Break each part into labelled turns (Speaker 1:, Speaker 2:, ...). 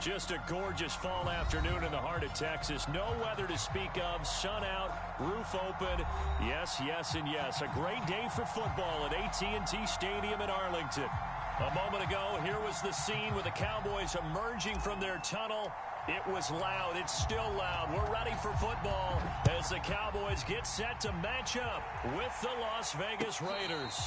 Speaker 1: Just a gorgeous fall afternoon in the heart of Texas. No weather to speak of. Sun out, roof open. Yes, yes, and yes. A great day for football at AT&T Stadium in Arlington. A moment ago, here was the scene with the Cowboys emerging from their tunnel. It was loud. It's still loud. We're ready for football as the Cowboys get set to match up with the Las Vegas Raiders.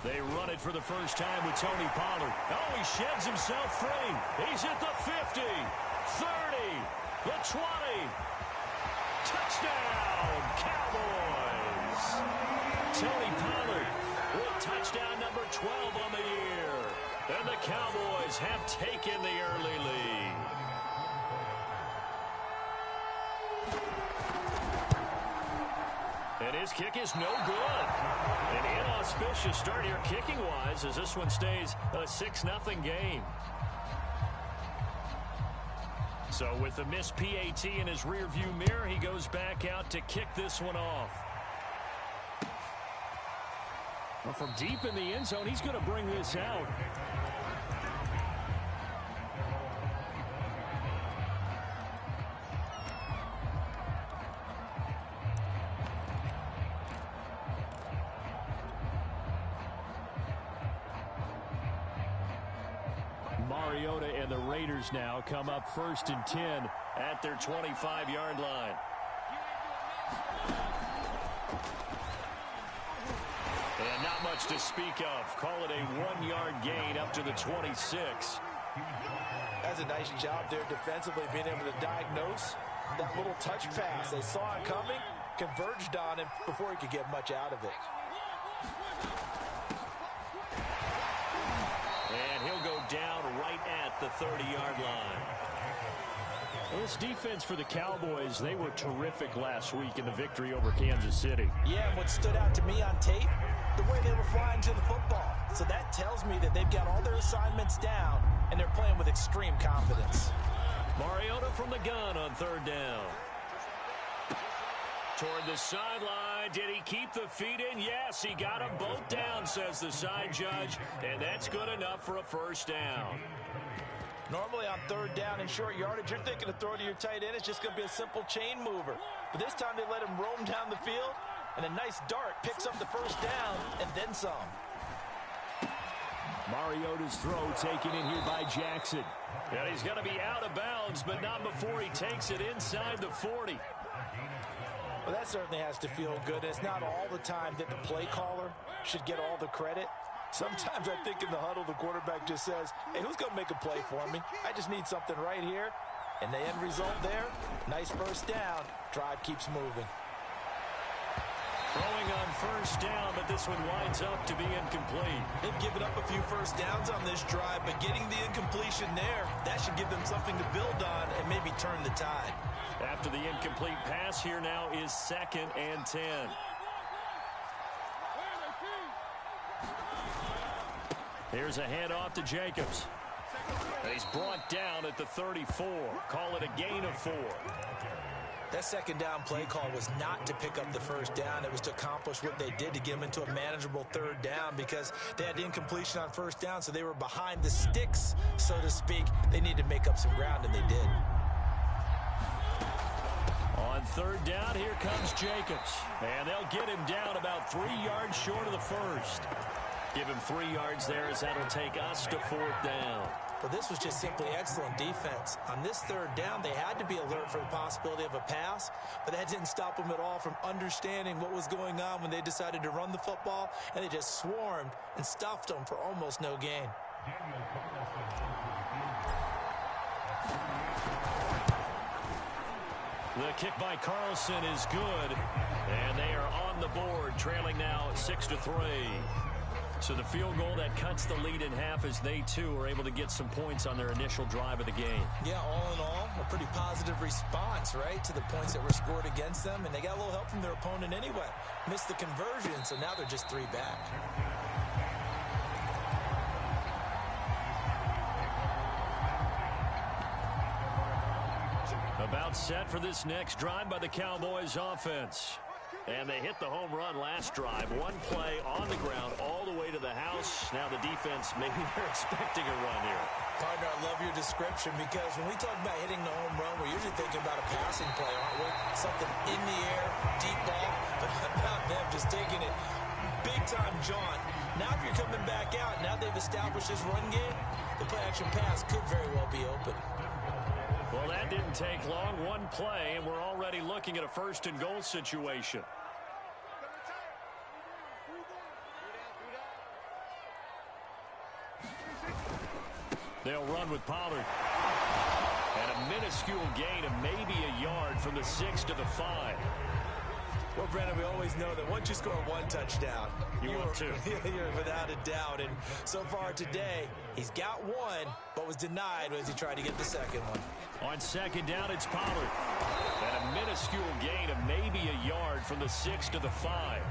Speaker 1: They run it for the first time with Tony Pollard. Oh, he sheds himself free. He's at the 50, 30, the 20. Touchdown, Cowboys. Tony Pollard with touchdown number 12 on the year. And the Cowboys have taken the early lead. And his kick is no good. An inauspicious start here kicking-wise as this one stays a 6-0 game. So with the missed PAT in his rearview mirror, he goes back out to kick this one off. Well, from deep in the end zone, he's going to bring this out. Mariota and the Raiders now come up 1st and 10 at their 25-yard line. And not much to speak of. Call it a 1-yard gain up to the 26.
Speaker 2: That's a nice job there defensively, being able to diagnose that little touch pass. They saw it coming, converged on him before he could get much out of it.
Speaker 1: And he'll go down right at the 30-yard line. Well, this defense for the Cowboys, they were terrific last week in the victory over Kansas City.
Speaker 2: Yeah, and what stood out to me on tape, the way they were flying to the football. So that tells me that they've got all their assignments down, and they're playing with extreme confidence.
Speaker 1: Mariota from the gun on 3rd down. Toward the sideline. Did he keep the feet in? Yes, he got them both down, says the side judge. And that's good enough for a 1st down.
Speaker 2: Normally on 3rd down in short yardage, you're thinking to throw to your tight end. It's just going to be a simple chain mover. But this time they let him roam down the field. And a nice dart picks up the 1st down and then some.
Speaker 1: Mariota's throw taken in here by Jackson. And he's going to be out of bounds, but not before he takes it inside the 40.
Speaker 2: Well, that certainly has to feel good. It's not all the time that the play caller should get all the credit. Sometimes I think in the huddle, the quarterback just says, hey, who's going to make a play for me? I just need something right here. And the end result there, nice 1st down. Drive keeps moving.
Speaker 1: Throwing on 1st down, but this one winds up to be incomplete.
Speaker 2: They've given up a few 1st downs on this drive, but getting the incompletion there, that should give them something to build on and maybe turn the tide.
Speaker 1: After the incomplete pass, here now is 2nd and 10. Here's a handoff to Jacobs. And he's brought down at the 34. Call it a gain of 4.
Speaker 2: That 2nd down play call was not to pick up the 1st down. It was to accomplish what they did to get them into a manageable 3rd down because they had incompletion on 1st down, so they were behind the sticks, so to speak. They needed to make up some ground, and they did.
Speaker 1: On 3rd down, here comes Jacobs. And they'll get him down about 3 yards short of the 1st. Give him 3 yards there as that'll take us to 4th down.
Speaker 2: But this was just simply excellent defense. On this 3rd down, they had to be alert for the possibility of a pass, but that didn't stop them at all from understanding what was going on when they decided to run the football, and they just swarmed and stuffed them for almost no gain.
Speaker 1: The kick by Carlson is good, and they are on the board, trailing now 6-3. So the field goal that cuts the lead in half as they, too, are able to get some points on their initial drive of the game.
Speaker 2: Yeah, all in all, A pretty positive response, right, to the points that were scored against them, and they got a little help from their opponent anyway. Missed the conversion, so now they're just 3 back.
Speaker 1: About set for this next drive by the Cowboys offense. And they hit the home run last drive. One play on the ground all the way to the house. Now the defense, maybe they're expecting a run here.
Speaker 2: Partner, I love your description because when we talk about hitting the home run, we're usually thinking about a passing play, aren't we? Something in the air, deep ball, but about them just taking it big-time jaunt. Now if you're coming back out, now they've established this run game, the play-action pass could very well be open.
Speaker 1: Well, that didn't take long. One play, and we're already looking at a first-and-goal situation. They'll run with Pollard. And a minuscule gain of maybe a yard from the 6 to the 5.
Speaker 2: Well, Brandon, we always know that once you score one touchdown,
Speaker 1: you're
Speaker 2: without a doubt. And so far today, he's got one, but was denied as he tried to get the second one.
Speaker 1: On second down, it's Pollard. And a minuscule gain of maybe a yard from the 6 to the 5.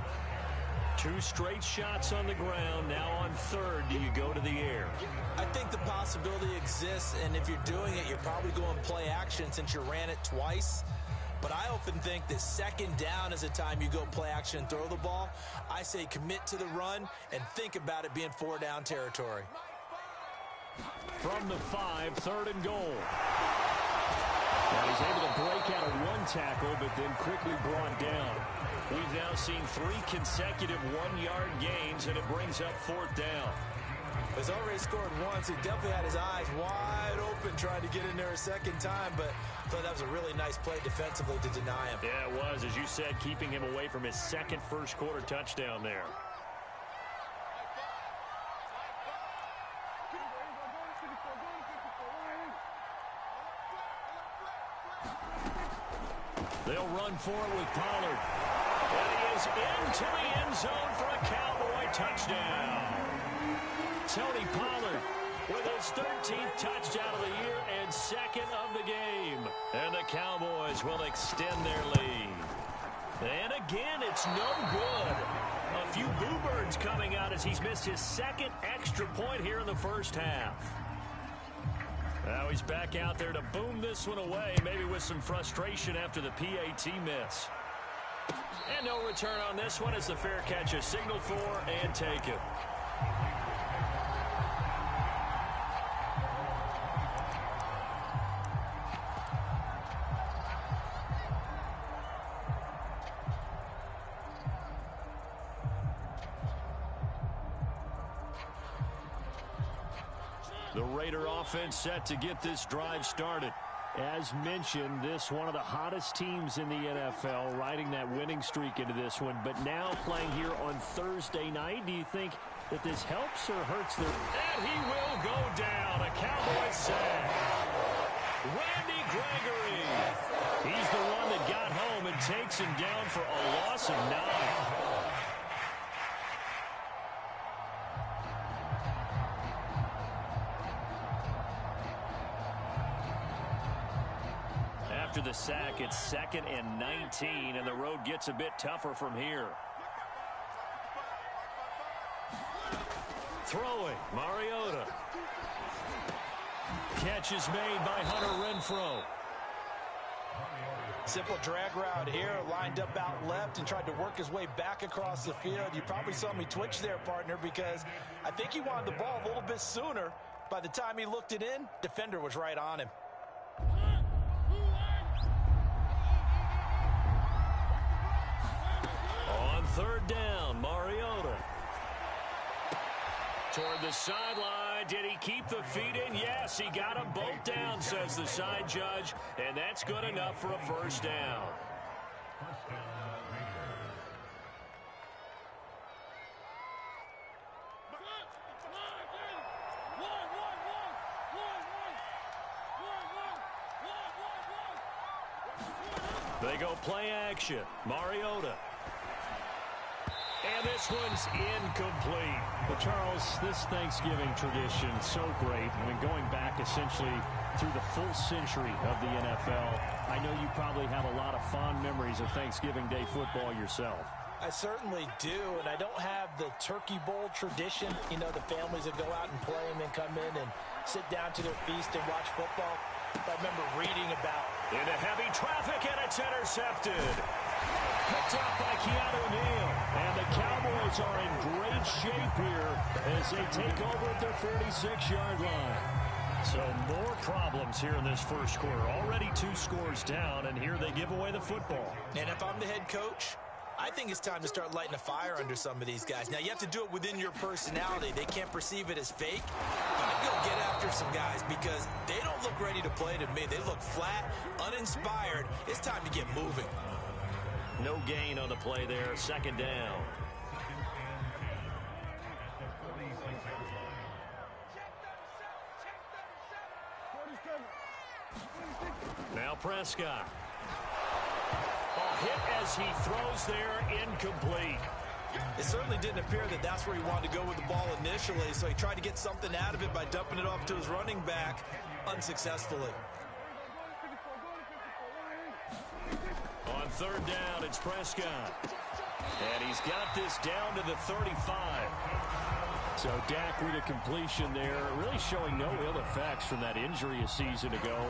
Speaker 1: 2 straight shots on the ground. Now on third, do you go to the air?
Speaker 2: I think the possibility exists, and if you're doing it, you're probably going play action since you ran it twice. But I often think that second down is a time you go play action and throw the ball. I say commit to the run and think about it being 4-down territory.
Speaker 1: From the 5, third and goal. Now he's able to break out of one tackle, but then quickly brought down. We've now seen 3 consecutive 1-yard gains, and it brings up 4th down.
Speaker 2: He's already scored once. He definitely had his eyes wide open trying to get in there a second time, but I thought that was a really nice play defensively to deny him.
Speaker 1: Yeah, it was, as you said, keeping him away from his second first-quarter touchdown there. They'll run for it with Pollard. And he is into the end zone for a Cowboy touchdown. Tony Pollard with his 13th touchdown of the year and second of the game. And the Cowboys will extend their lead. And again, it's no good. A few boo birds coming out as he's missed his second extra point here in the first half. Now he's back out there to boom this one away, maybe with some frustration after the PAT miss. And no return on this one as the fair catch is signaled for and taken. The Raider offense set to get this drive started. As mentioned, this one of the hottest teams in the NFL, riding that winning streak into this one, but now playing here on Thursday night. Do you think that this helps or hurts their... And he will go down. A Cowboy sack. Randy Gregory. He's the one that got home and takes him down for a loss of 9. After the sack, it's 2nd and 19, and the road gets a bit tougher from here. Throwing, Mariota. Catch is made by Hunter Renfrow.
Speaker 2: Simple drag route here, lined up out left and tried to work his way back across the field. You probably saw me twitch there, partner, because I think he wanted the ball a little bit sooner. By the time he looked it in, defender was right on him.
Speaker 1: On third down, Mariota. Toward the sideline. Did he keep the feet in? Yes, he got them both down, says the side judge. And that's good enough for a first down. They go play action. Mariota. And this one's incomplete.
Speaker 3: Well, Charles, this Thanksgiving tradition, so great. I mean, going back essentially through the full century of the NFL, I know you probably have a lot of fond memories of Thanksgiving Day football yourself.
Speaker 2: I certainly do, and I don't have the Turkey Bowl tradition. You know, the families that go out and play and then come in and sit down to their feast and watch football. I remember reading about.
Speaker 1: Into heavy traffic, and it's intercepted. Picked up by Keanu Neal. And the Cowboys are in great shape here as they take over at their 46-yard line. So more problems here in this first quarter. Already 2 scores down, and here they give away the football.
Speaker 2: And if I'm the head coach, I think it's time to start lighting a fire under some of these guys. Now, you have to do it within your personality. They can't perceive it as fake. You go get after some guys because they don't look ready to play to me. They look flat, uninspired. It's time to get moving.
Speaker 1: No gain on the play there. Second down. Now Prescott. Hit as he throws there, incomplete.
Speaker 2: It certainly didn't appear that that's where he wanted to go with the ball initially, so he tried to get something out of it by dumping it off to his running back unsuccessfully.
Speaker 1: On third down, it's Prescott. And he's got this down to the 35.
Speaker 3: So Dak with a completion there, really showing no ill effects from that injury a season ago.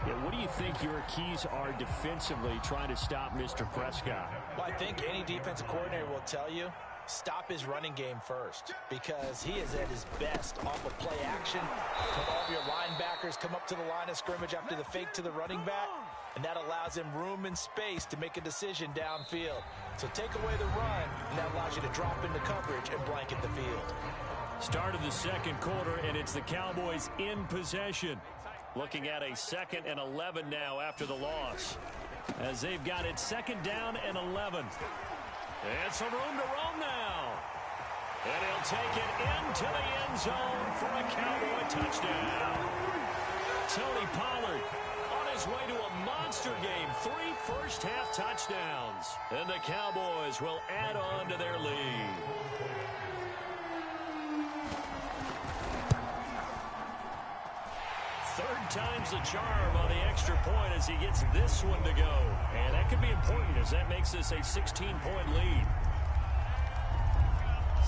Speaker 3: Yeah, what do you think your keys are defensively trying to stop Mr. Prescott?
Speaker 2: Well, I think any defensive coordinator will tell you, stop his running game first, because he is at his best off of play action. When all of your linebackers come up to the line of scrimmage after the fake to the running back, and that allows him room and space to make a decision downfield. So take away the run, and that allows you to drop into coverage and blanket the field.
Speaker 1: Start of the second quarter, and it's the Cowboys in possession. Looking at a 2nd and 11 now after the loss. As they've got it 2nd down and 11. And some room to roam now. And he'll take it into the end zone for a Cowboy touchdown. Tony Pollard on his way to a monster game. 3 first-half touchdowns. And the Cowboys will add on to their lead. Third time's the charm on the extra point as he gets this one to go. And that could be important as that makes this a 16-point lead.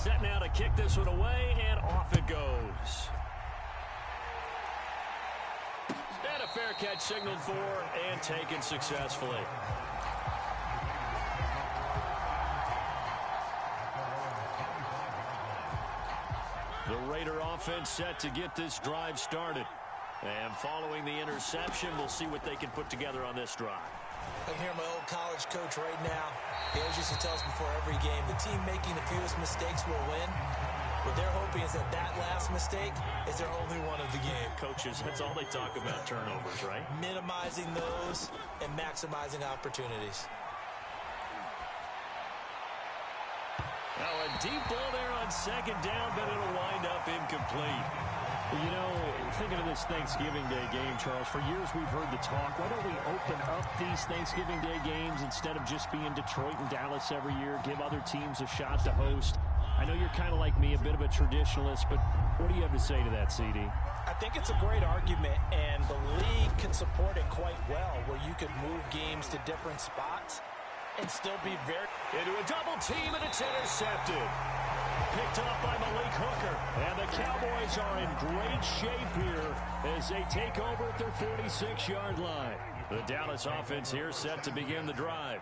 Speaker 1: Set now to kick this one away, and off it goes. And a fair catch signaled for and taken successfully. The Raider offense set to get this drive started. And following the interception, we'll see what they can put together on this drive.
Speaker 2: I can hear my old college coach right now. He always used to tell us before every game, the team making the fewest mistakes will win. What they're hoping is that that last mistake is their only one of the game.
Speaker 1: Coaches, that's all they talk about, turnovers, right?
Speaker 2: Minimizing those and maximizing opportunities.
Speaker 1: Now a deep ball there on 2nd down, but it'll wind up incomplete.
Speaker 3: You know, thinking of this Thanksgiving Day game, Charles, for years we've heard the talk, why don't we open up these Thanksgiving Day games instead of just being Detroit and Dallas every year, give other teams a shot to host? I know you're kind of like me, a bit of a traditionalist, but what do you have to say to that, CD?
Speaker 2: I think it's a great argument, and the league can support it quite well, where you could move games to different spots and still be very...
Speaker 1: Into a double team, and it's intercepted. Picked up by Malik Hooker. And the Cowboys are in great shape here as they take over at their 46-yard line. The Dallas offense here set to begin the drive.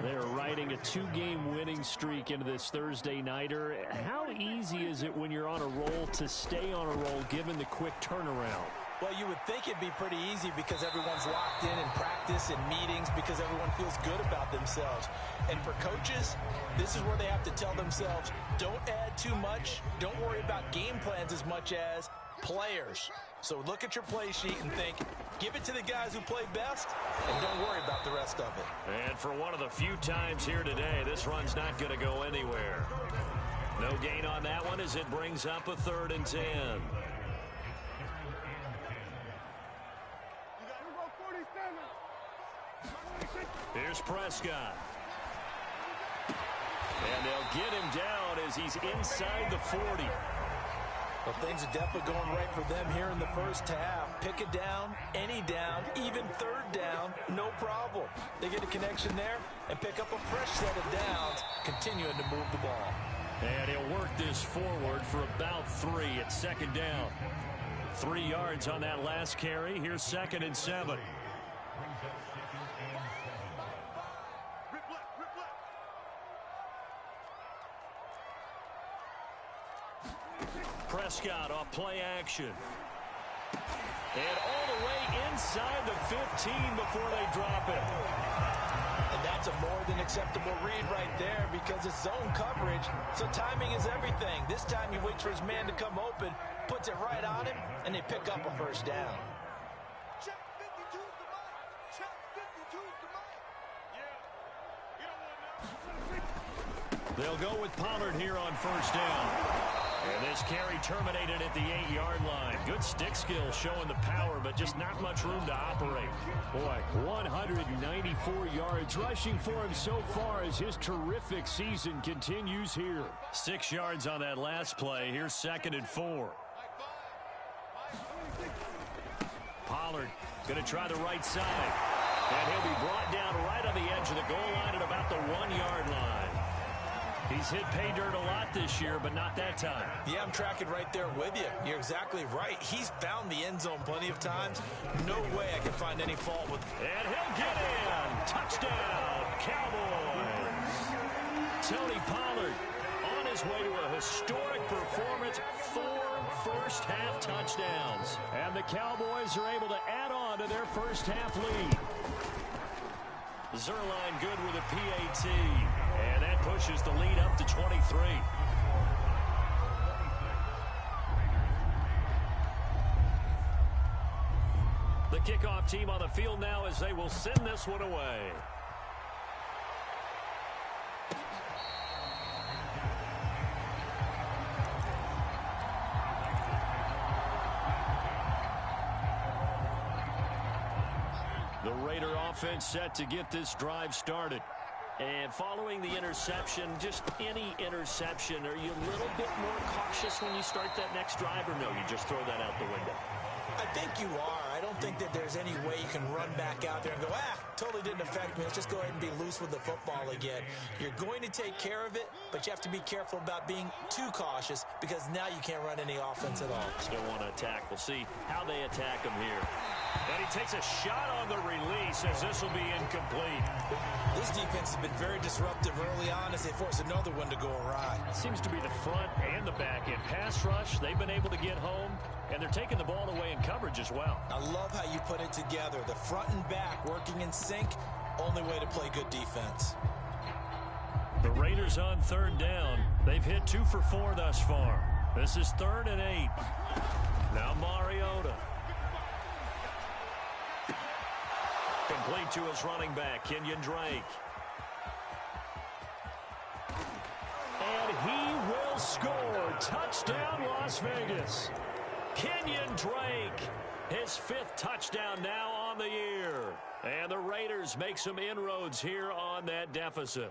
Speaker 1: They're riding a 2-game winning streak into this Thursday nighter. How easy is it when you're on a roll to stay on a roll given the quick turnaround?
Speaker 2: Well, you would think it'd be pretty easy because everyone's locked in practice and meetings because everyone feels good about themselves. And for coaches, this is where they have to tell themselves, don't add too much. Don't worry about game plans as much as players. So look at your play sheet and think, give it to the guys who play best, and don't worry about the rest of it.
Speaker 1: And for one of the few times here today, this run's not going to go anywhere. No gain on that one as it brings up a 3rd and 10. Here's Prescott. And they'll get him down as he's inside the 40.
Speaker 2: Well, things are definitely going right for them here in the first half. Pick a down, any down, even third down, no problem. They get a connection there and pick up a fresh set of downs, continuing to move the ball.
Speaker 1: And he'll work this forward for about 3 at second down. 3 yards on that last carry. Here's 2nd and 7. Prescott off play action. And all the way inside the 15 before they drop it.
Speaker 2: And that's a more than acceptable read right there because it's zone coverage, so timing is everything. This time he waits for his man to come open, puts it right on him, and they pick up a first down.
Speaker 4: Check 52's the mic. Check 52's the mic. Yeah.
Speaker 1: They'll go with Pollard here on first down. And this carry terminated at the 8-yard line. Good stick skill showing the power, but just not much room to operate.
Speaker 3: Boy, 194 yards rushing for him so far as his terrific season continues here.
Speaker 1: 6 yards on that last play. Here's 2nd and 4. Pollard going to try the right side. And he'll be brought down right on the edge of the goal line at about the 1-yard line. He's hit pay dirt a lot this year, but not that time.
Speaker 2: Yeah, I'm tracking right there with you. You're exactly right. He's found the end zone plenty of times. No way I can find any fault with.
Speaker 1: And he'll get in. Touchdown, Cowboys. Tony Pollard on his way to a historic performance. 4 first-half touchdowns.
Speaker 3: And the Cowboys are able to add on to their first-half lead.
Speaker 1: Zerline good with a PAT. And that pushes the lead up to 23. The kickoff team on the field now as they will send this one away. The Raider offense set to get this drive started. And following the interception, just any interception, are you a little bit more cautious when you start that next drive, or no, you just throw that out the window?
Speaker 2: I think you are. I don't think that there's any way you can run back out there and go, totally didn't affect me. Let's just go ahead and be loose with the football again. You're going to take care of it, but you have to be careful about being too cautious because now you can't run any offense at all.
Speaker 1: Still want to attack. We'll see how they attack him here. And he takes a shot on the release as this will be incomplete.
Speaker 2: This defense has been very disruptive early on as they force another one to go awry.
Speaker 1: It seems to be the front and the back end. Pass rush, they've been able to get home, and they're taking the ball away in coverage as well.
Speaker 2: I love how you put it together. The front and back working in sync, only way to play good defense.
Speaker 1: The Raiders on third down. They've hit 2 for 4 thus far. This is 3rd and 8. Now Mariota. Complete to his running back, Kenyon Drake. And he will score. Touchdown, Las Vegas. Kenyon Drake, his 5th touchdown now on the year. And the Raiders make some inroads here on that deficit.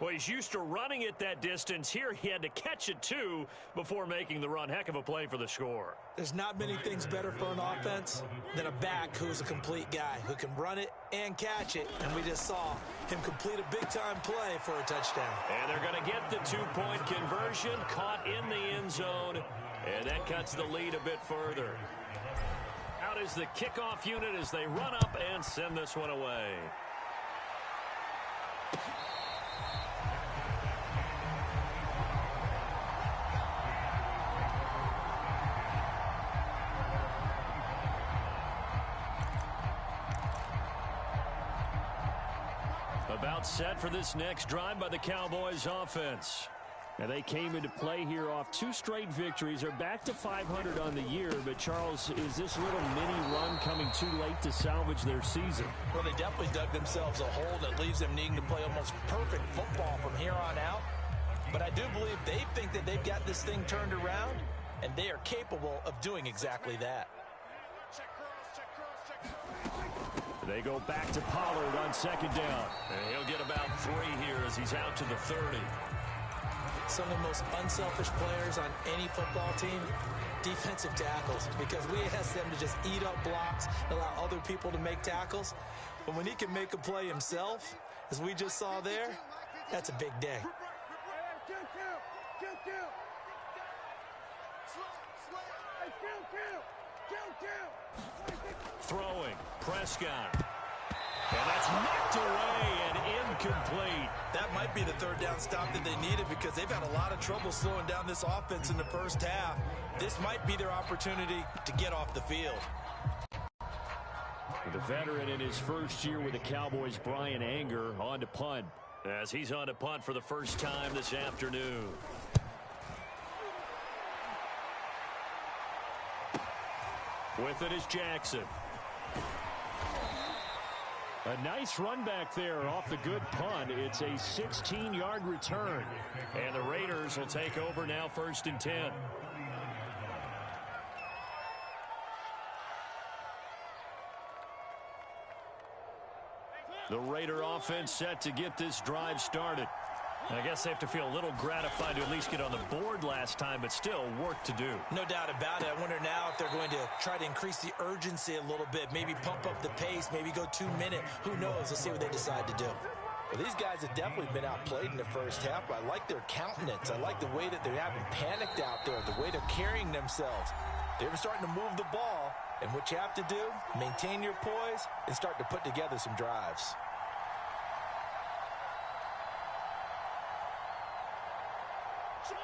Speaker 1: Well, he's used to running it that distance. Here he had to catch it, too, before making the run. Heck of a play for the score.
Speaker 2: There's not many things better for an offense than a back who's a complete guy who can run it and catch it. And we just saw him complete a big-time play for a touchdown.
Speaker 1: And they're going to get the 2-point conversion, caught in the end zone. And that cuts the lead a bit further. Out is the kickoff unit as they run up and send this one away. About set for this next drive by the Cowboys offense.
Speaker 3: Now they came into play here off 2 straight victories. They're back to 500 on the year. But, Charles, is this little mini run coming too late to salvage their season?
Speaker 2: Well, they definitely dug themselves a hole that leaves them needing to play almost perfect football from here on out. But I do believe they think that they've got this thing turned around, and they are capable of doing exactly that.
Speaker 1: They go back to Pollard on second down. And he'll get about 3 here as he's out to the 30.
Speaker 2: Some of the most unselfish players on any football team, defensive tackles, because we ask them to just eat up blocks, allow other people to make tackles. But when he can make a play himself, as we just saw there, that's a big day.
Speaker 1: Throwing, Prescott. And that's knocked away and incomplete.
Speaker 2: That might be the third down stop that they needed because they've had a lot of trouble slowing down this offense in the first half. This might be their opportunity to get off the field.
Speaker 1: The veteran in his first year with the Cowboys, Brian Anger, on to punt. As he's on to punt for the first time this afternoon. With it is Jackson. A nice run back there off the good punt. It's a 16-yard return. And the Raiders will take over now, 1st and 10. The Raider offense set to get this drive started. I guess they have to feel a little gratified to at least get on the board last time, but still work to do.
Speaker 2: No doubt about it. I wonder now if they're going to try to increase the urgency a little bit, maybe pump up the pace, maybe go 2-minute. Who knows? Let's see what they decide to do. Well, these guys have definitely been outplayed in the first half, but I like their countenance. I like the way that they haven't panicked out there, the way they're carrying themselves. They're starting to move the ball, and what you have to do, maintain your poise and start to put together some drives.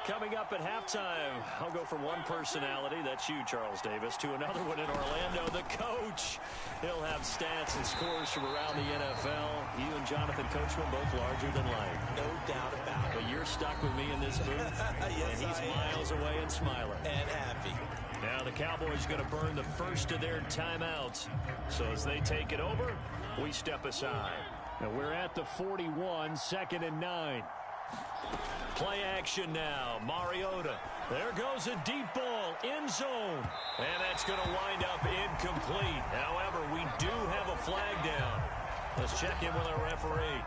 Speaker 1: Coming up at halftime, I'll go from one personality, that's you, Charles Davis, to another one in Orlando, the coach. He'll have stats and scores from around the NFL. You and Jonathan Coachman both larger than life.
Speaker 2: No doubt about it.
Speaker 1: But you're stuck with me in this booth,
Speaker 2: yes,
Speaker 1: and he's miles away and smiling.
Speaker 2: And happy.
Speaker 1: Now the Cowboys going to burn the first of their timeouts. So as they take it over, we step aside. Now we're at the 41, 2nd and 9. Play action now. Mariota. There goes a deep ball. End zone. And that's going to wind up incomplete. However, we do have a flag down. Let's check in with our referee.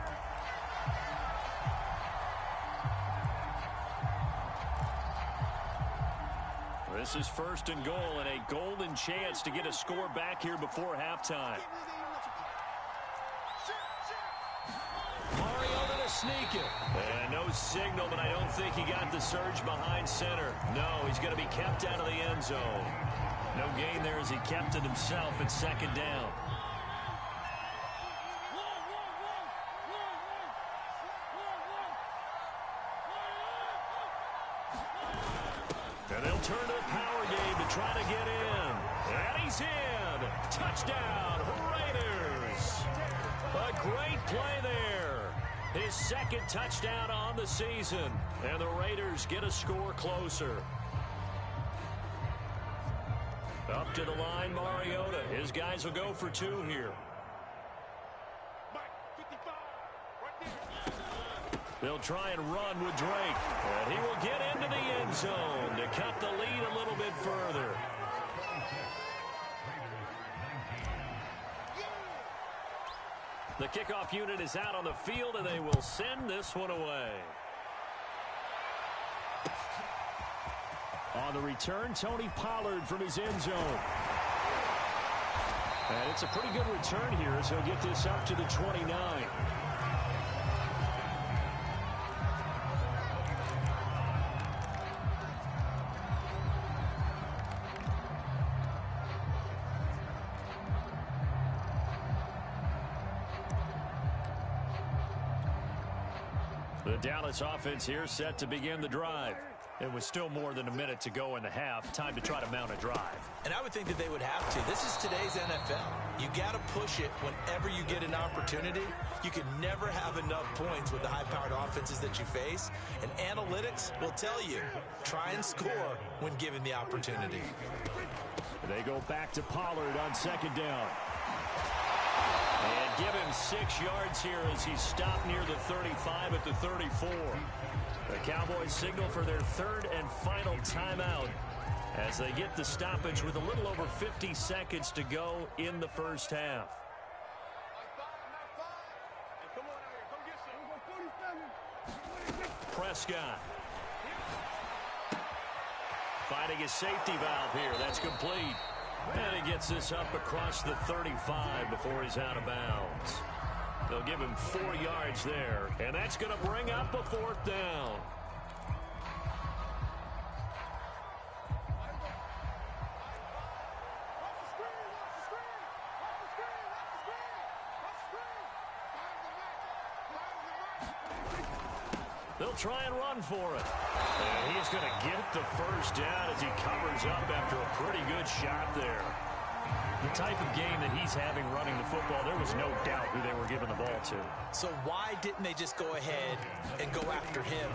Speaker 1: This is 1st and goal and a golden chance to get a score back here before halftime. Mariota to sneak it. And no signal, but I don't think he got the surge behind center. No, he's going to be kept out of the end zone. No gain there as he kept it himself at 2nd down. And they'll turn to the power game to try to get in. And he's in. Touchdown, Raiders. A great play there. His 2nd touchdown on the season. And the Raiders get a score closer. Up to the line, Mariota. His guys will go for 2 here. They'll try and run with Drake. And he will get into the end zone to cut the lead a little bit further. The kickoff unit is out on the field, and they will send this one away. On the return, Tony Pollard from his end zone. And it's a pretty good return here as he'll get this up to the 29. The Dallas offense here set to begin the drive. It was still more than a minute to go in the half. Time to try to mount a drive.
Speaker 2: And I would think that they would have to. This is today's NFL. You got to push it whenever you get an opportunity. You can never have enough points with the high-powered offenses that you face. And analytics will tell you, try and score when given the opportunity.
Speaker 1: They go back to Pollard on 2nd down. And give him 6 yards here as he stopped near the 35 at the 34. The Cowboys signal for their 3rd and final timeout as they get the stoppage with a little over 50 seconds to go in the first half. Prescott. Finding his safety valve here. That's complete. And he gets this up across the 35 before he's out of bounds. They'll give him 4 yards there. And that's going to bring up a 4th down. They'll try and run for it. And he's going to get the first down as he covers up after a pretty good shot there. The type of game that he's having running the football, there was no doubt who they were giving the ball to.
Speaker 2: So why didn't they just go ahead and go after him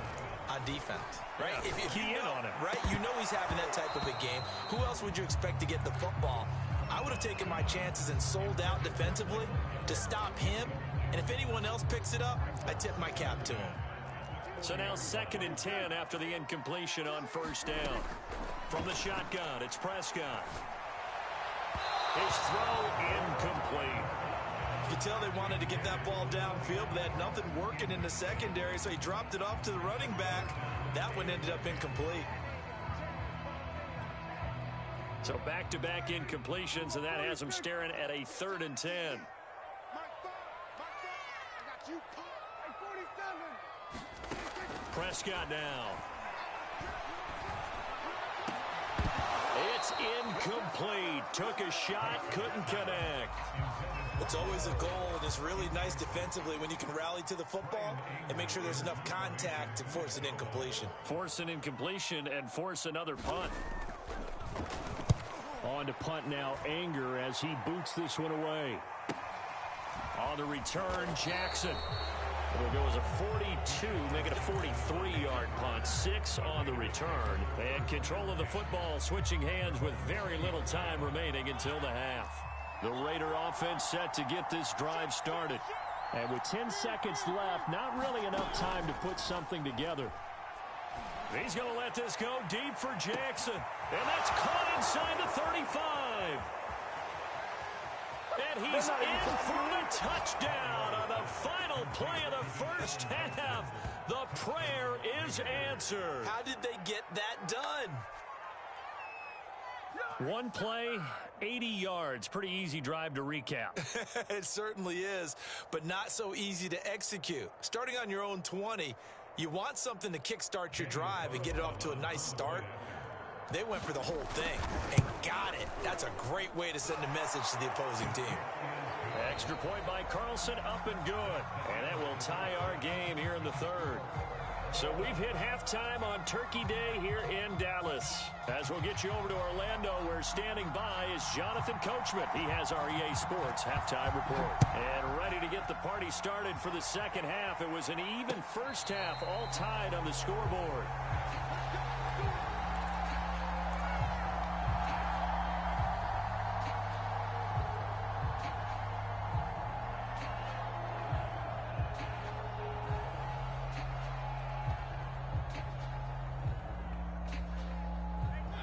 Speaker 2: on defense? Right?
Speaker 1: Yeah,
Speaker 2: if
Speaker 1: key
Speaker 2: you
Speaker 1: in
Speaker 2: know,
Speaker 1: on him.
Speaker 2: Right? You know he's having that type of a game. Who else would you expect to get the football? I would have taken my chances and sold out defensively to stop him. And if anyone else picks it up, I tip my cap to him.
Speaker 1: So now 2nd and 10 after the incompletion on 1st down. From the shotgun, it's Prescott. His throw incomplete.
Speaker 2: You can tell they wanted to get that ball downfield, but they had nothing working in the secondary, so he dropped it off to the running back. That one ended up incomplete.
Speaker 1: So back-to-back incompletions, and that has him staring at a 3rd and 10.
Speaker 4: I got you. Hey, 47.
Speaker 1: Prescott now. It's incomplete. Took a shot, couldn't connect.
Speaker 2: It's always a goal, and it's really nice defensively when you can rally to the football and make sure there's enough contact to force an incompletion.
Speaker 1: Force an incompletion and force another punt. On to punt now, Anger, as he boots this one away. On the return, Jackson. It'll go as a 42, make it a 43-yard punt. 6 on the return. And control of the football, switching hands with very little time remaining until the half. The Raider offense set to get this drive started.
Speaker 3: And with 10 seconds left, not really enough time to put something together.
Speaker 1: He's going to let this go deep for Jackson. And that's caught inside the 35. And he's in for the touchdown on the final play of the first half. The prayer is answered.
Speaker 2: How did they get that done?
Speaker 1: One play, 80 yards. Pretty easy drive to recap.
Speaker 2: It certainly is, but not so easy to execute. Starting on your own 20, you want something to kickstart your drive and get it off to a nice start. They went for the whole thing and got it. That's a great way to send a message to the opposing team.
Speaker 1: Extra point by Carlson, up and good. And that will tie our game here in the 3rd. So we've hit halftime on Turkey Day here in Dallas. As we'll get you over to Orlando, where standing by is Jonathan Coachman. He has our EA Sports halftime report. And ready to get the party started for the second half. It was an even first half, all tied on the scoreboard.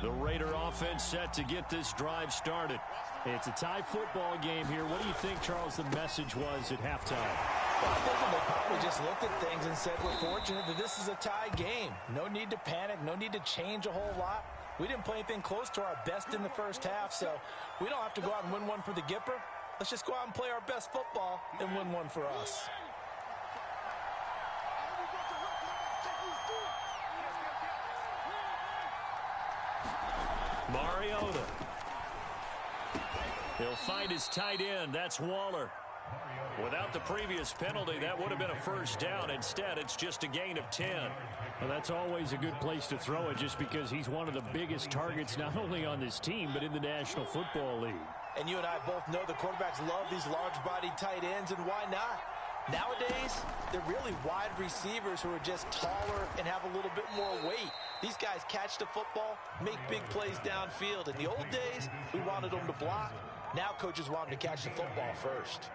Speaker 1: The Raider offense set to get this drive started.
Speaker 3: It's a tie football game here. What do you think, Charles, the message was at halftime?
Speaker 2: Well, I think they probably just looked at things and said, we're fortunate that this is a tie game. No need to panic, no need to change a whole lot. We didn't play anything close to our best in the first half, so we don't have to go out and win one for the Gipper. Let's just go out and play our best football and win one for us.
Speaker 1: Mariota. He'll find his tight end. That's Waller. Without the previous penalty, that would have been a first down. Instead, it's just a gain of 10.
Speaker 3: Well, that's always a good place to throw it, just because he's one of the biggest targets not only on this team but in the National Football League.
Speaker 2: And you and I both know the quarterbacks love these large-bodied tight ends, and why not? Nowadays, they're really wide receivers who are just taller and have a little bit more weight. These guys catch the football, make big plays downfield. In the old days, we wanted them to block. Now coaches want them to catch the football first.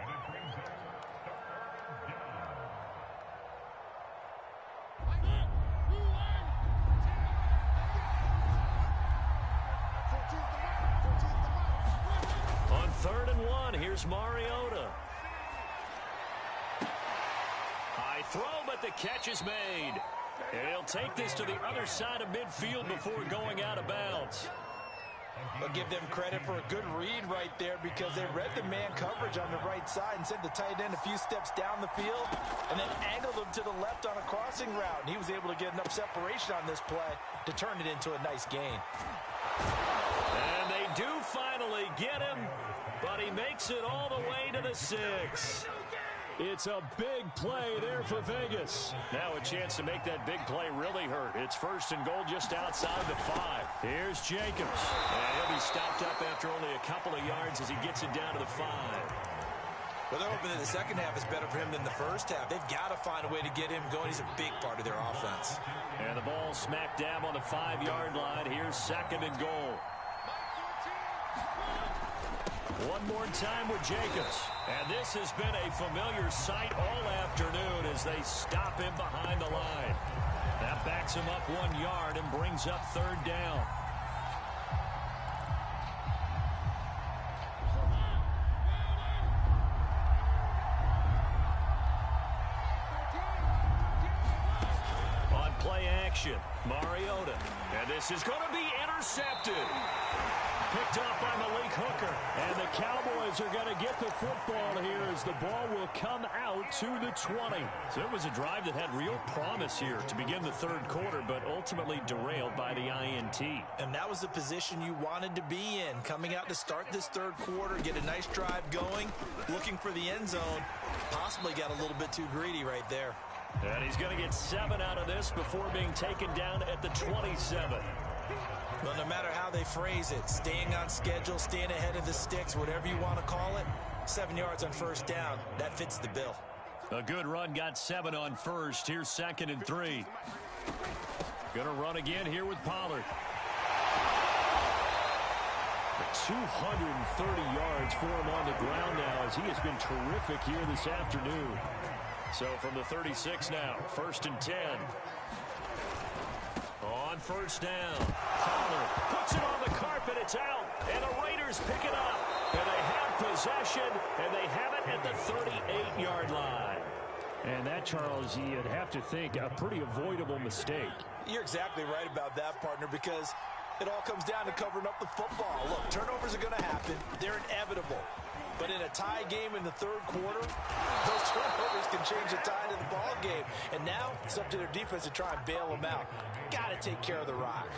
Speaker 1: On 3rd and 1, here's Mariota. High throw, but the catch is made. And he'll take this to the other side of midfield before going out of bounds.
Speaker 2: I'll give them credit for a good read right there because they read the man coverage on the right side and sent the tight end a few steps down the field and then angled him to the left on a crossing route. And he was able to get enough separation on this play to turn it into a nice gain.
Speaker 1: And they do finally get him, but he makes it all the way to the 6.
Speaker 3: It's a big play there for Vegas.
Speaker 1: Now a chance to make that big play really hurt. It's 1st and goal just outside the 5. Here's Jacobs. And he'll be stopped up after only a couple of yards as he gets it down to the 5.
Speaker 2: Well, they're hoping that the second half is better for him than the first half. They've got to find a way to get him going. He's a big part of their offense.
Speaker 1: And the ball smack dab on the 5-yard line. Here's 2nd and goal. One more time with Jacobs. And this has been a familiar sight all afternoon as they stop him behind the line. That backs him up 1 yard and brings up 3rd down. On play action, Mariota. And this is going to be intercepted. Picked up by Malik Hooker.
Speaker 3: And the Cowboys are going to get the football here as the ball will come out to the 20.
Speaker 1: So it was a drive that had real promise here to begin the 3rd quarter, but ultimately derailed by the INT.
Speaker 2: And that was the position you wanted to be in. Coming out to start this 3rd quarter, get a nice drive going, looking for the end zone. Possibly got a little bit too greedy right there.
Speaker 1: And he's going to get 7 out of this before being taken down at the 27.
Speaker 2: Well, no matter how they phrase it, staying on schedule, staying ahead of the sticks, whatever you want to call it, 7 yards on 1st down, that fits the bill.
Speaker 1: A good run, got 7 on 1st. Here's 2nd and 3. Going to run again here with Pollard.
Speaker 3: 230 yards for him on the ground now as he has been terrific here this afternoon.
Speaker 1: So from the 36 now, 1st and 10. On 1st down, Pollard puts it on the carpet, it's out, and the Raiders pick it up. And they have possession, and they have it at the 38-yard line.
Speaker 3: And that, Charles, you'd have to think a pretty avoidable mistake.
Speaker 2: You're exactly right about that, partner, because it all comes down to covering up the football. Look, turnovers are going to happen. They're inevitable. But in a tie game in the 3rd quarter, those turnovers can change the tide of the ball game. And now it's up to their defense to try and bail them out. Got to take care of the rock.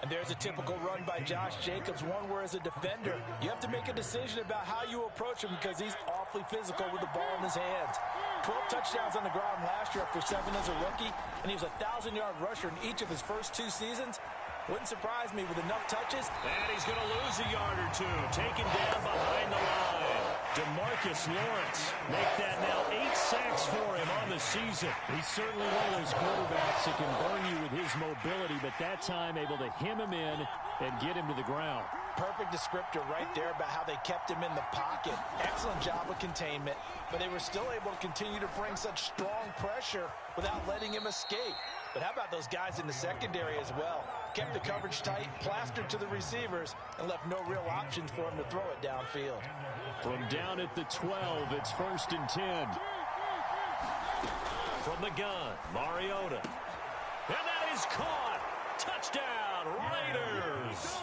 Speaker 2: And there's a typical run by Josh Jacobs, one where as a defender, you have to make a decision about how you approach him because he's awfully physical with the ball in his hands. 12 touchdowns on the ground last year after 7 as a rookie, and he was a 1,000-yard rusher in each of his first 2 seasons. Wouldn't surprise me with enough touches.
Speaker 1: And he's going to lose a yard or 2, taken down behind the line. DeMarcus Lawrence make that now 8 sacks for him on the season.
Speaker 3: He's certainly one of those quarterbacks that can burn you with his mobility, but that time able to hem him in and get him to the ground.
Speaker 2: Perfect descriptor right there about how they kept him in the pocket. Excellent job of containment, but they were still able to continue to bring such strong pressure without letting him escape. But how about those guys in the secondary as well? Kept the coverage tight, plastered to the receivers, and left no real options for him to throw it downfield.
Speaker 3: From down at the 12, it's 1st and 10.
Speaker 1: From the gun, Mariota. And that is caught. Touchdown, Raiders.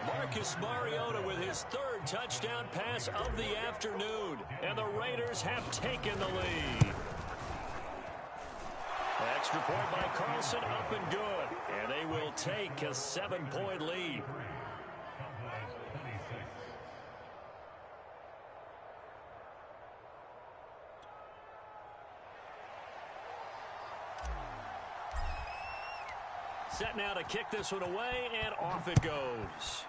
Speaker 1: Marcus Mariota with his 3rd touchdown pass of the afternoon. And the Raiders have taken the lead. Extra point by Carlson, up and good. And they will take a 7-point lead. Set now to kick this one away, and off it goes.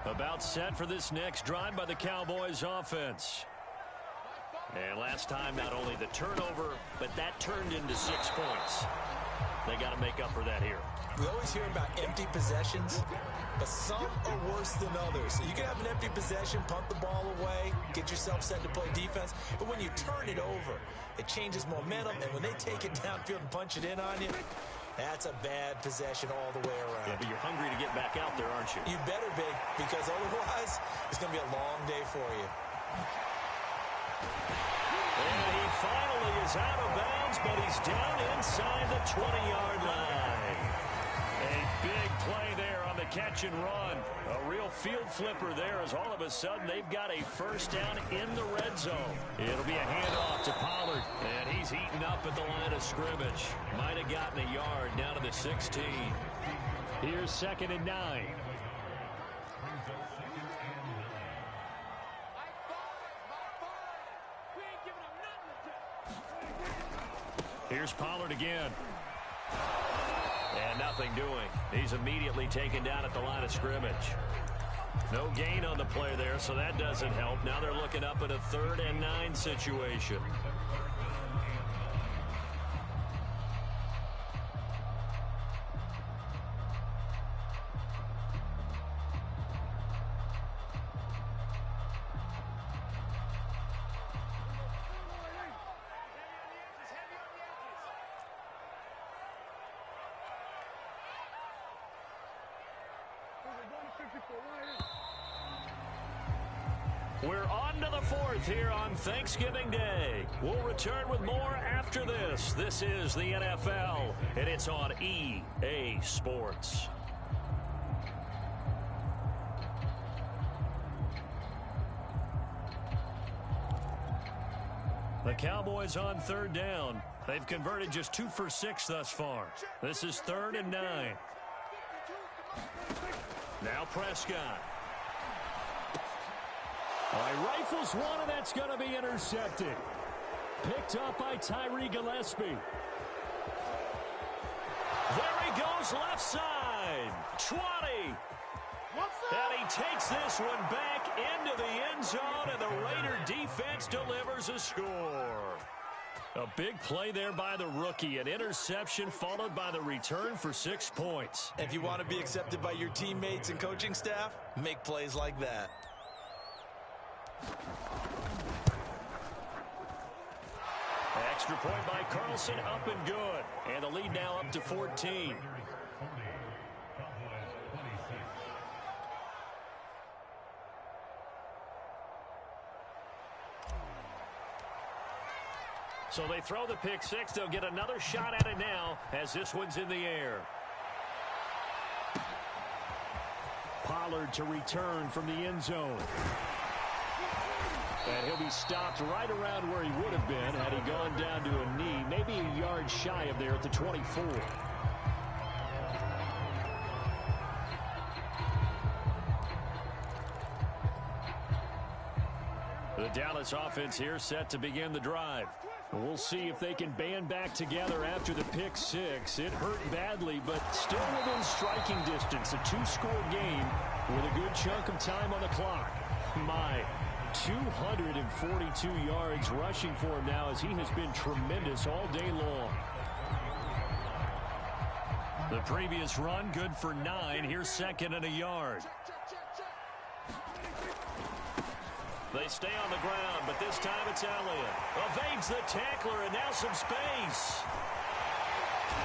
Speaker 1: About set for this next drive by the Cowboys offense. And last time, not only the turnover, but that turned into 6 points. They got to make up for that here.
Speaker 2: We always hear about empty possessions, but some are worse than others. You can have an empty possession, punt the ball away, get yourself set to play defense, but when you turn it over, it changes momentum, and when they take it downfield and punch it in on you, that's a bad possession all the way around.
Speaker 1: Yeah, but you're hungry to get back out there, aren't you?
Speaker 2: You better be, because otherwise, it's going to be a long day for you.
Speaker 1: And he finally is out of bounds, but he's down inside the 20-yard line. A big play there on the catch and run. A real field flipper there as all of a sudden they've got a first down in the red zone. It'll be a handoff to Pollard, and he's eaten up at the line of scrimmage. Might have gotten a yard down to the 16. Here's 2nd and 9. Here's Pollard again. And nothing doing. He's immediately taken down at the line of scrimmage. No gain on the play there, so that doesn't help. Now they're looking up at a 3rd and 9 situation. We're on to the 4th here on Thanksgiving Day. We'll return with more after this. This is the NFL, and it's on EA Sports. The Cowboys on 3rd down. They've converted just 2 for 6 thus far. This is 3rd and 9. Now Prescott. All right, rifles one, and that's going to be intercepted. Picked up by Tyree Gillespie. There he goes, left side. 20. And he takes this one back into the end zone, and the Raider defense delivers a score. A big play there by the rookie. An interception followed by the return for 6 points.
Speaker 2: If you want to be accepted by your teammates and coaching staff, make plays like that.
Speaker 1: Extra point by Carlson, up and good. And the lead now up to 14. So they throw the pick 6. They'll get another shot at it now as this one's in the air. Pollard to return from the end zone. And he'll be stopped right around where he would have been had he gone down to a knee, maybe a yard shy of there at the 24. The Dallas offense here set to begin the drive. We'll see if they can band back together after the pick 6. It hurt badly, but still within striking distance. A 2-score game with a good chunk of time on the clock. My 242 yards rushing for him now as he has been tremendous all day long. The previous run good for 9. Here's 2nd and a yard. They stay on the ground, but this time it's Elliott. Evades the tackler, and now some space.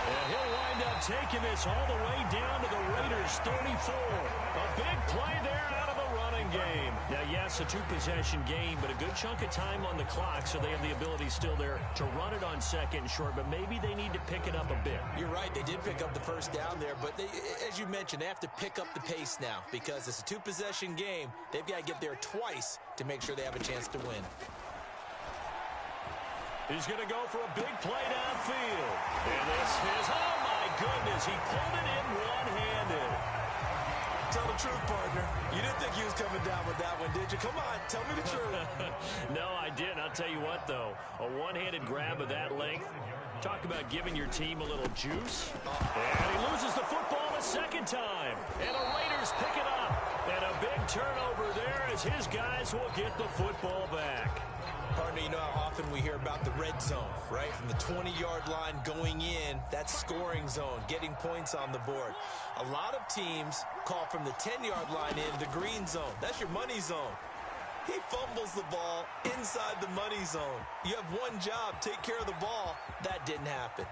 Speaker 1: And he'll wind up taking this all the way down to the Raiders' 34. A big play there out of the running game. Now, yes, a 2-possession game, but a good chunk of time on the clock, so they have the ability still there to run it on 2nd and short, but maybe they need to pick it up a bit.
Speaker 2: You're right. They did pick up the first down there, but they, as you mentioned, they have to pick up the pace now because it's a 2-possession game. They've got to get there twice to make sure they have a chance to win.
Speaker 1: He's going to go for a big play downfield. And this is, oh my goodness, he pulled it in one-handed.
Speaker 2: Tell the truth, partner. You didn't think he was coming down with that one, did you? Come on, tell me the truth.
Speaker 1: No, I didn't. I'll tell you what, though. A one-handed grab of that length. Talk about giving your team a little juice. And he loses the football a second time. And the Raiders pick it up. And a big turnover there as his guys will get the football back.
Speaker 2: Partner, you know how often we hear about the red zone, right? From the 20-yard line going in, that's scoring zone, getting points on the board. A lot of teams call from the 10-yard line in the green zone. That's your money zone. He fumbles the ball inside the money zone. You have one job, take care of the ball. That didn't happen.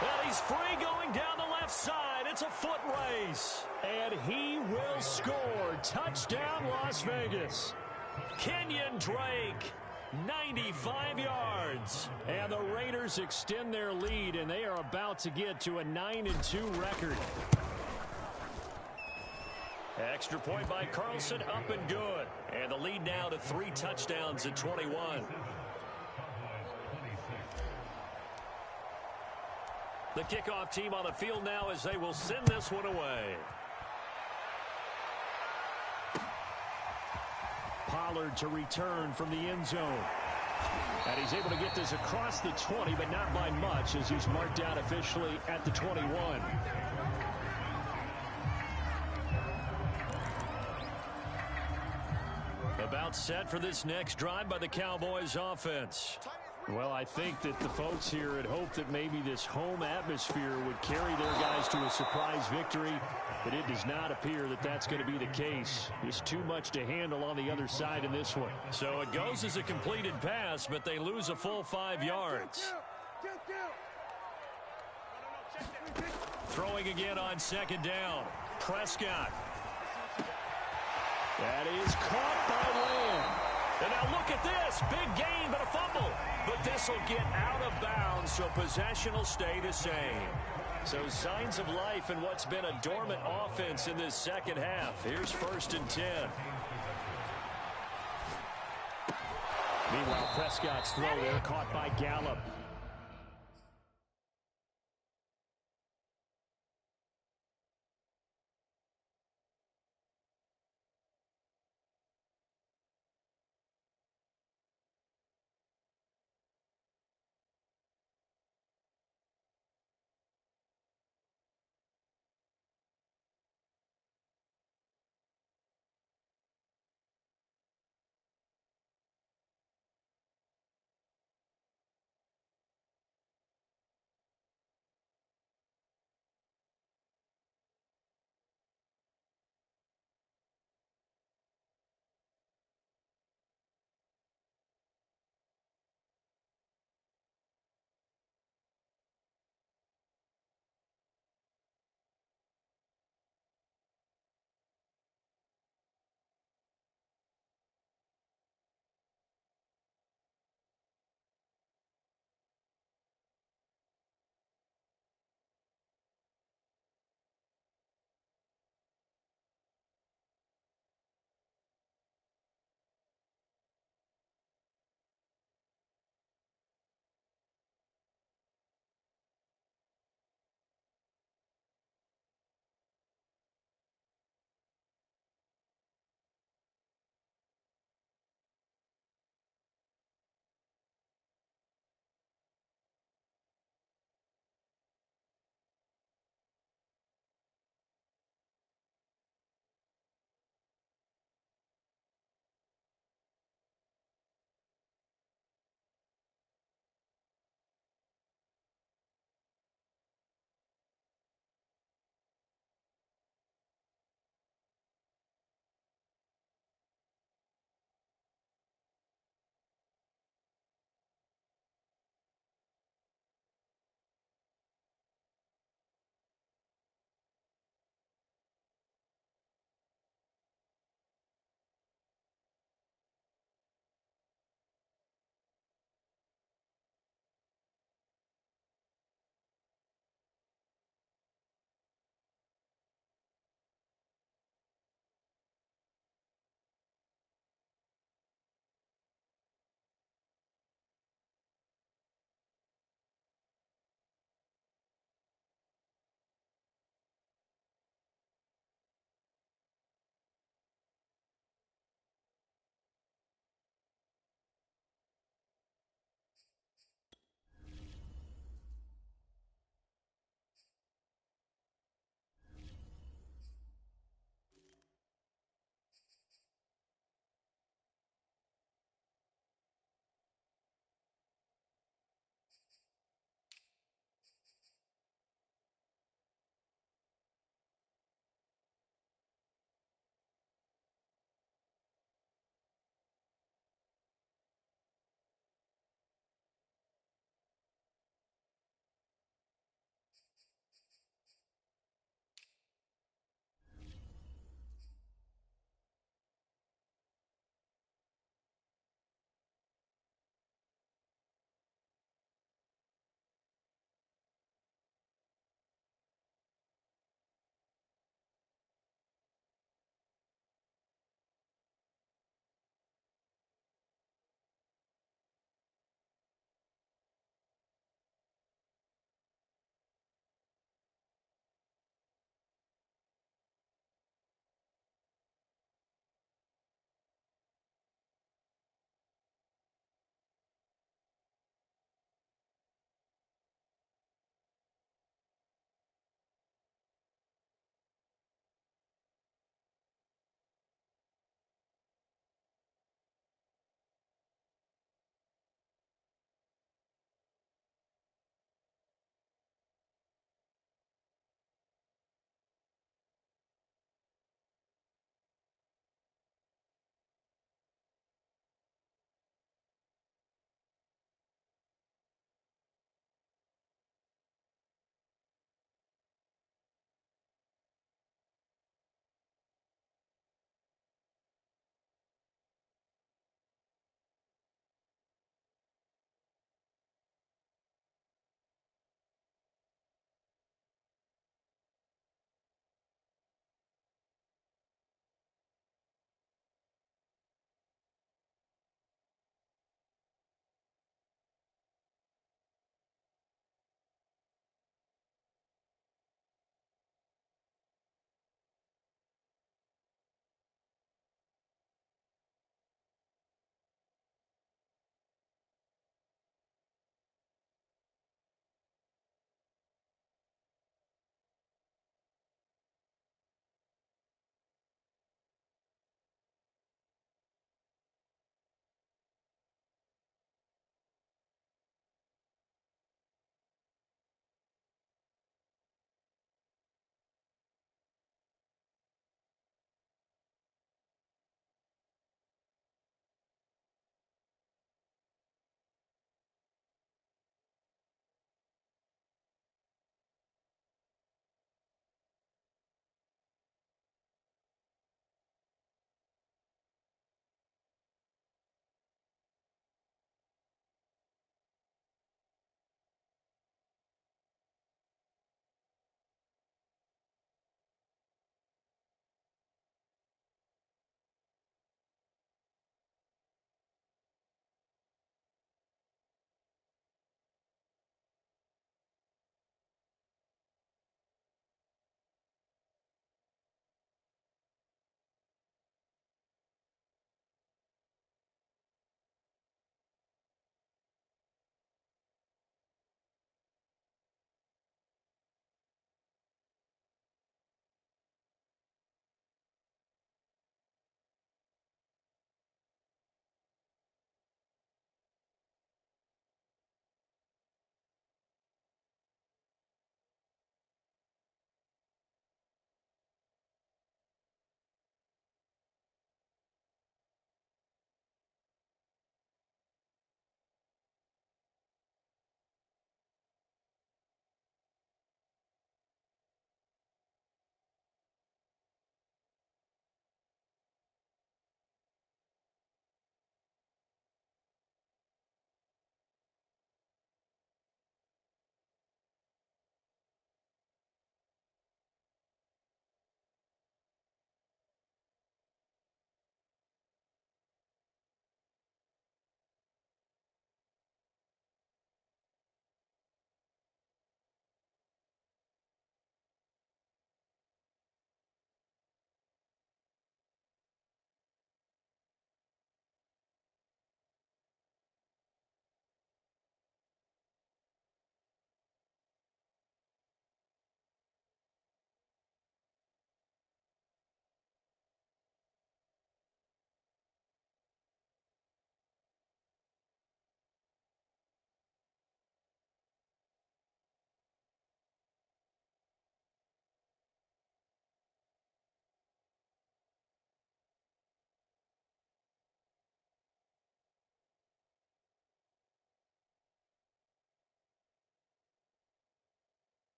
Speaker 1: Well, he's free going down the left side. It's a foot race. And he will score. Touchdown, Las Vegas. Kenyon Drake, 95 yards. And the Raiders extend their lead, and they are about to get to a 9-2 record. Extra point by Carlson, up and good. And the lead now to 3 touchdowns at 21. The kickoff team on the field now as they will send this one away. Pollard to return from the end zone. And he's able to get this across the 20, but not by much as he's marked out officially at the 21. About set for this next drive by the Cowboys offense. Well, I think that the folks here had hoped that maybe this home atmosphere would carry their guys to a surprise victory, but it does not appear that that's going to be the case. Just too much to handle on the other side in this one. So it goes as a completed pass, but they lose a full 5 yards. Throwing again on second down. Prescott. That is caught by Lamb. And now look at this. Big gain, but a fumble. But this will get out of bounds, so possession will stay the same. So signs of life in what's been a dormant offense in this second half. Here's 1st and 10. Meanwhile, Prescott's throw there caught by Gallup.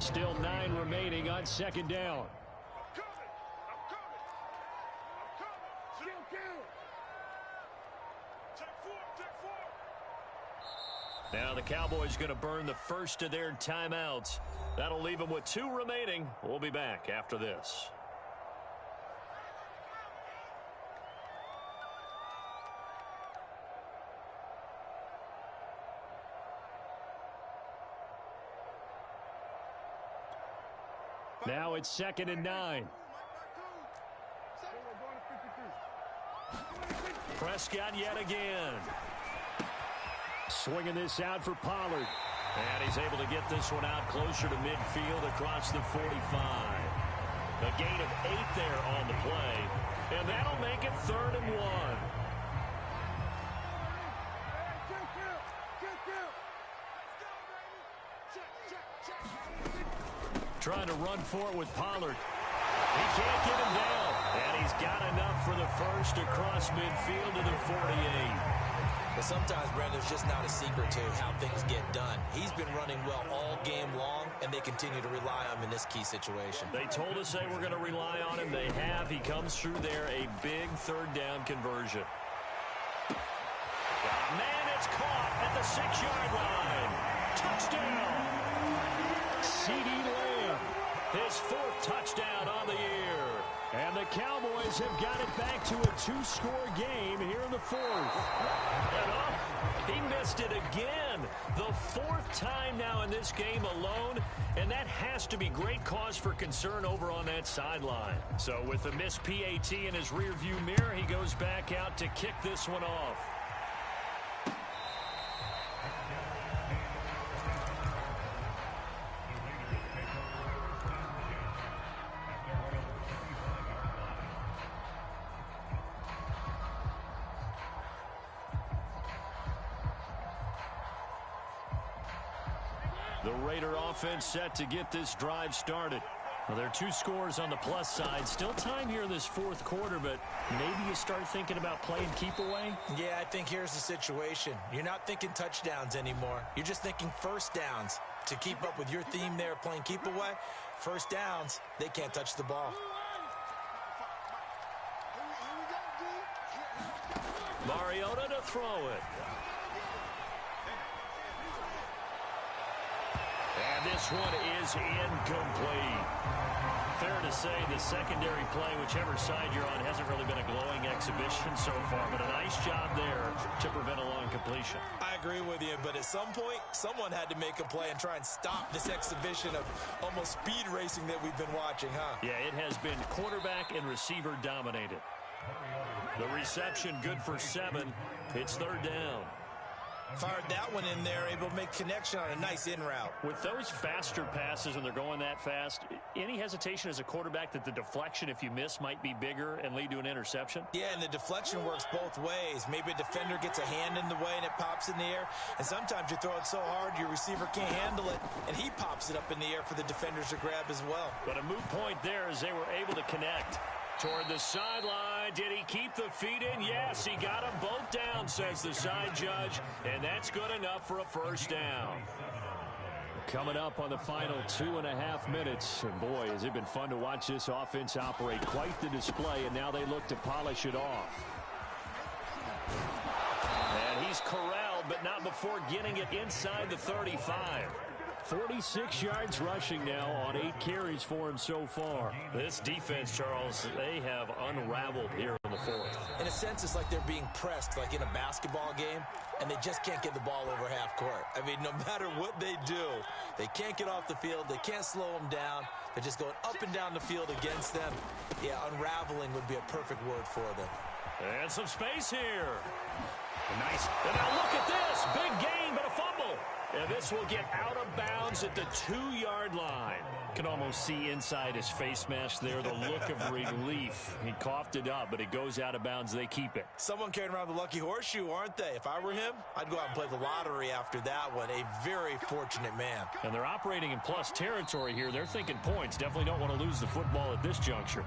Speaker 3: Still 9 remaining on second down. Now the Cowboys going to burn the first of their timeouts. That'll leave them with 2 remaining. We'll be back after this. Now it's 2nd and 9. Prescott yet again. Swinging this out for Pollard. And he's able to get this one out closer to midfield across the 45. A gain of 8 there on the play. And that'll make it 3rd and 1. Trying to run for it with Pollard. He can't get him down. And he's got enough for the first across midfield to the 48.
Speaker 2: But sometimes, Brandon, there's just not a secret to how things get done. He's been running well all game long, and they continue to rely on him in this key situation.
Speaker 1: They told us they were going to rely on him. They have. He comes through there, a big 3rd down conversion. Man, it's caught at the 6-yard line. Touchdown. C.D. Lamb, his 4th touchdown on the year. And the Cowboys have got it back to a 2-score game here in the 4th. And he missed it again. The 4th time now in this game alone. And that has to be great cause for concern over on that sideline. So with the missed PAT in his rearview mirror, he goes back out to kick this one off. The Raider offense set to get this drive started. Well, there are 2 scores on the plus side. Still time here in this 4th quarter, but maybe you start thinking about playing keep away?
Speaker 2: Yeah, I think here's the situation. You're not thinking touchdowns anymore. You're just thinking first downs. To keep up with your theme there, playing keep away, first downs, they can't touch the ball.
Speaker 1: Mariota to throw it. And this one is incomplete. Fair to say the secondary play, whichever side you're on, hasn't really been a glowing exhibition so far, but a nice job there to prevent a long completion.
Speaker 2: I agree with you, but at some point, someone had to make a play and try and stop this exhibition of almost speed racing that we've been watching, huh?
Speaker 1: Yeah, it has been quarterback and receiver dominated. The reception good for 7. It's 3rd down.
Speaker 2: Fired that one in there, able to make connection on a nice in route.
Speaker 1: With those faster passes when they're going that fast, any hesitation as a quarterback that the deflection, if you miss, might be bigger and lead to an interception?
Speaker 2: Yeah, and the deflection works both ways. Maybe a defender gets a hand in the way and it pops in the air. And sometimes you throw it so hard your receiver can't handle it, and he pops it up in the air for the defenders to grab as well.
Speaker 1: But a moot point there as they were able to connect. Toward the sideline, did he keep the feet in? Yes, he got them both down, says the side judge, and that's good enough for a first down. Coming up on the final 2.5 minutes, and boy, has it been fun to watch this offense operate. Quite the display, and now they look to polish it off. And he's corralled, but not before getting it inside the 35. 46 yards rushing now on 8 carries for him so far. This defense, Charles, they have unraveled here in the 4th.
Speaker 2: In a sense, it's like they're being pressed like in a basketball game, and they just can't get the ball over half court. I mean, no matter what they do, they can't get off the field. They can't slow them down. They're just going up and down the field against them. Yeah, unraveling would be a perfect word for them.
Speaker 1: And some space here. Nice. And now look at this. Big gain, but a fumble. And this will get out of bounds at the 2-yard line. Can almost see inside his face mask there the look of relief. He coughed it up, but it goes out of bounds. They keep it.
Speaker 2: Someone carrying around the lucky horseshoe, aren't they? If I were him, I'd go out and play the lottery after that one. A very fortunate man.
Speaker 1: And they're operating in plus territory here. They're thinking points. Definitely don't want to lose the football at this juncture.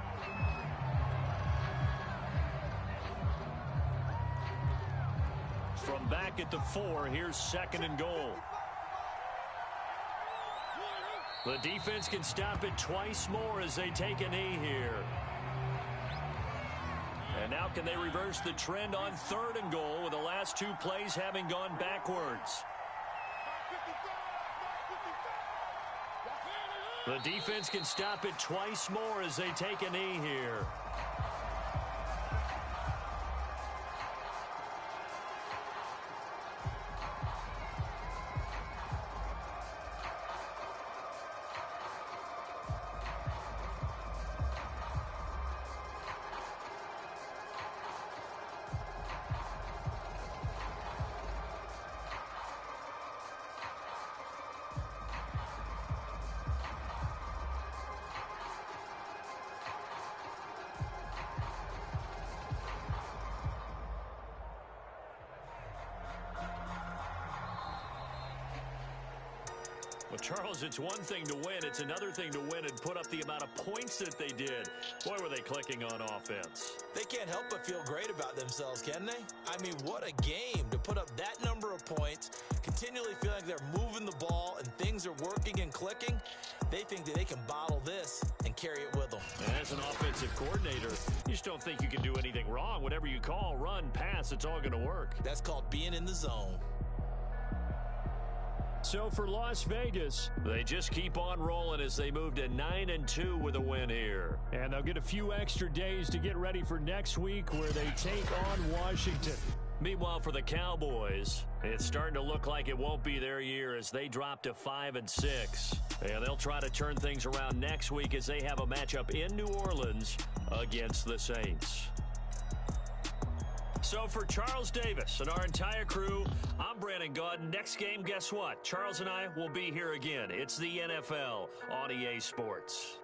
Speaker 1: From back at the 4, here's 2nd and goal. The defense can stop it twice more as they take a knee here. And now can they reverse the trend on 3rd and goal with the last 2 plays having gone backwards? The defense can stop it twice more as they take a knee here. Well, Charles, it's one thing to win. It's another thing to win and put up the amount of points that they did. Boy, were they clicking on offense.
Speaker 2: They can't help but feel great about themselves, can they? I mean, what a game to put up that number of points, continually feeling like they're moving the ball and things are working and clicking. They think that they can bottle this and carry it with them.
Speaker 1: And as an offensive coordinator, you just don't think you can do anything wrong. Whatever you call, run, pass, it's all going to work.
Speaker 2: That's called being in the zone.
Speaker 1: So for Las Vegas, they just keep on rolling as they move to 9-2 with a win here.
Speaker 3: And they'll get a few extra days to get ready for next week where they take on Washington.
Speaker 1: Meanwhile, for the Cowboys, it's starting to look like it won't be their year as they drop to 5-6. And they'll try to turn things around next week as they have a matchup in New Orleans against the Saints. So for Charles Davis and our entire crew, I'm Brandon Gaudin. Next game, guess what? Charles and I will be here again. It's the NFL on EA Sports.